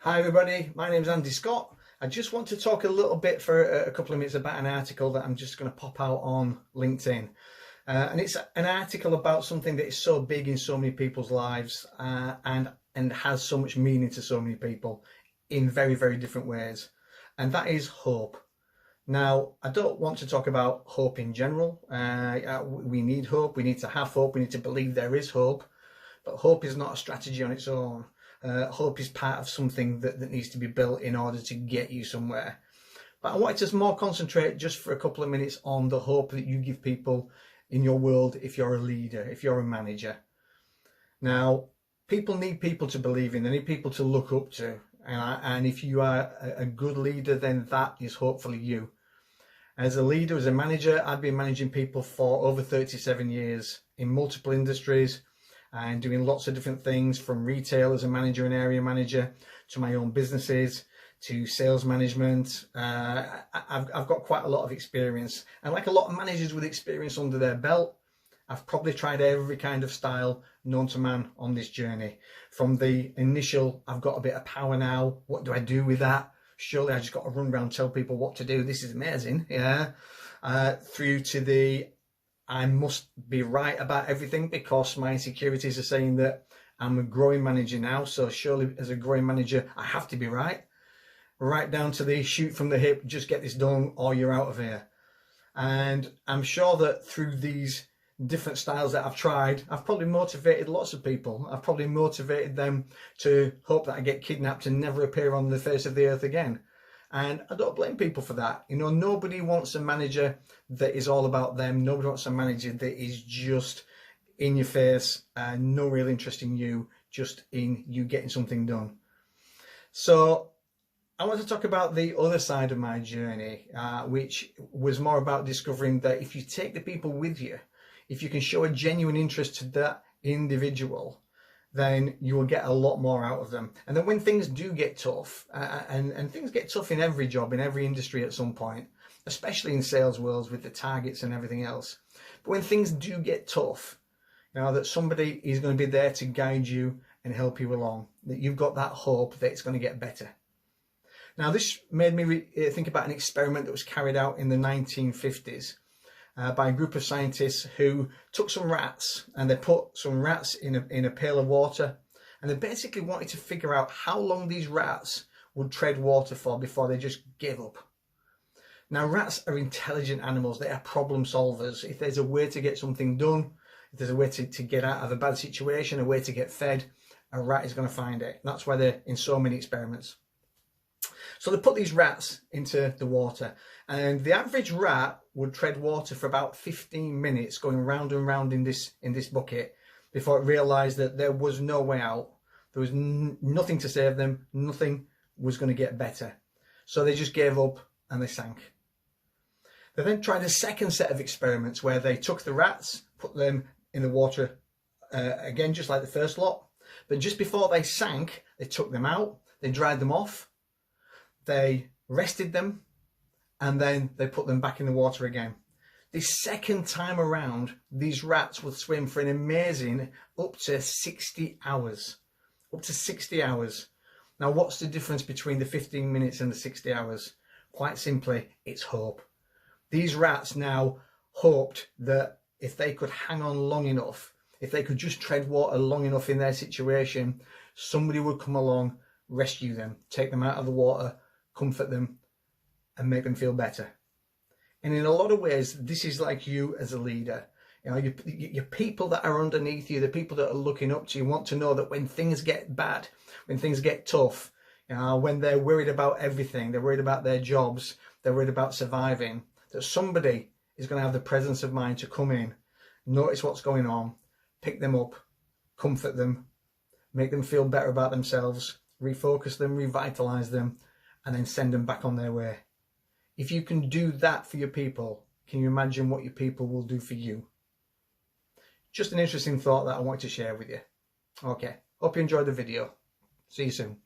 Hi everybody, my name is Andy Scott. I just want to talk a little bit for a couple of minutes about an article that I'm just going to pop out on LinkedIn. And it's an article about something that is so big in so many people's lives and has so much meaning to so many people in very, very different ways. And that is hope. Now, I don't want to talk about hope in general. We need hope, we need to have hope, we need to believe there is hope. But hope is not a strategy on its own. Hope is part of something that needs to be built in order to get you somewhere. But I wanted to more concentrate just for a couple of minutes on the hope that you give people in your world if you're a leader, if you're a manager. Now, people need people to believe in, they need people to look up to. And if you are a good leader, then that is hopefully you. As a leader, as a manager, I've been managing people for over 37 years in multiple industries, and doing lots of different things, from retail as a manager and area manager to my own businesses to sales management. I've got quite a lot of experience, and like a lot of managers with experience under their belt, I've probably tried every kind of style known to man on this journey. From the initial, I've got a bit of power now, what do I do with that? Surely I just got to run around and tell people what to do, this is amazing, yeah. Through to the I must be right about everything because my insecurities are saying that I'm a growing manager now, so surely as a growing manager I have to be right. Right down to the shoot from the hip, just get this done or you're out of here. And I'm sure that through these different styles that I've tried, I've probably motivated lots of people. I've probably motivated them to hope that I get kidnapped and never appear on the face of the earth again. And I don't blame people for that. You know, nobody wants a manager that is all about them. Nobody wants a manager that is just in your face and no real interest in you, just in you getting something done. So I want to talk about the other side of my journey, which was more about discovering that if you take the people with you, if you can show a genuine interest to that individual, then you will get a lot more out of them. And then when things do get tough, and things get tough in every job, in every industry at some point, especially in sales worlds with the targets and everything else. But when things do get tough, you know, that somebody is going to be there to guide you and help you along, that you've got that hope that it's going to get better. Now, this made me think about an experiment that was carried out in the 1950s. By a group of scientists who took some rats and they put some rats in a pail of water, and they basically wanted to figure out how long these rats would tread water for before they just gave up. Now, rats are intelligent animals, they are problem solvers. If there's a way to get something done, if there's a way to get out of a bad situation, a way to get fed, a rat is going to find it. That's why they're in so many experiments. So they put these rats into the water, and the average rat would tread water for about 15 minutes, going round and round in this bucket, before it realised that there was no way out. There was nothing to save them. Nothing was going to get better. So they just gave up and they sank. They then tried a second set of experiments where they took the rats, put them in the water again, just like the first lot. But just before they sank, they took them out, they dried them off, they rested them, and then they put them back in the water again. The second time around, these rats would swim for an amazing up to 60 hours. Up to 60 hours. Now, what's the difference between the 15 minutes and the 60 hours? Quite simply, it's hope. These rats now hoped that if they could hang on long enough, if they could just tread water long enough in their situation, somebody would come along, rescue them, take them out of the water, comfort them, and make them feel better. And in a lot of ways, this is like you as a leader. You know, your people that are underneath you, the people that are looking up to you, want to know that when things get bad, when things get tough, you know, when they're worried about everything, they're worried about their jobs, they're worried about surviving, that somebody is going to have the presence of mind to come in, notice what's going on, pick them up, comfort them, make them feel better about themselves, refocus them, revitalize them, and then send them back on their way. If you can do that for your people, can you imagine what your people will do for you? Just an interesting thought that I wanted to share with you. Okay, hope you enjoyed the video. See you soon.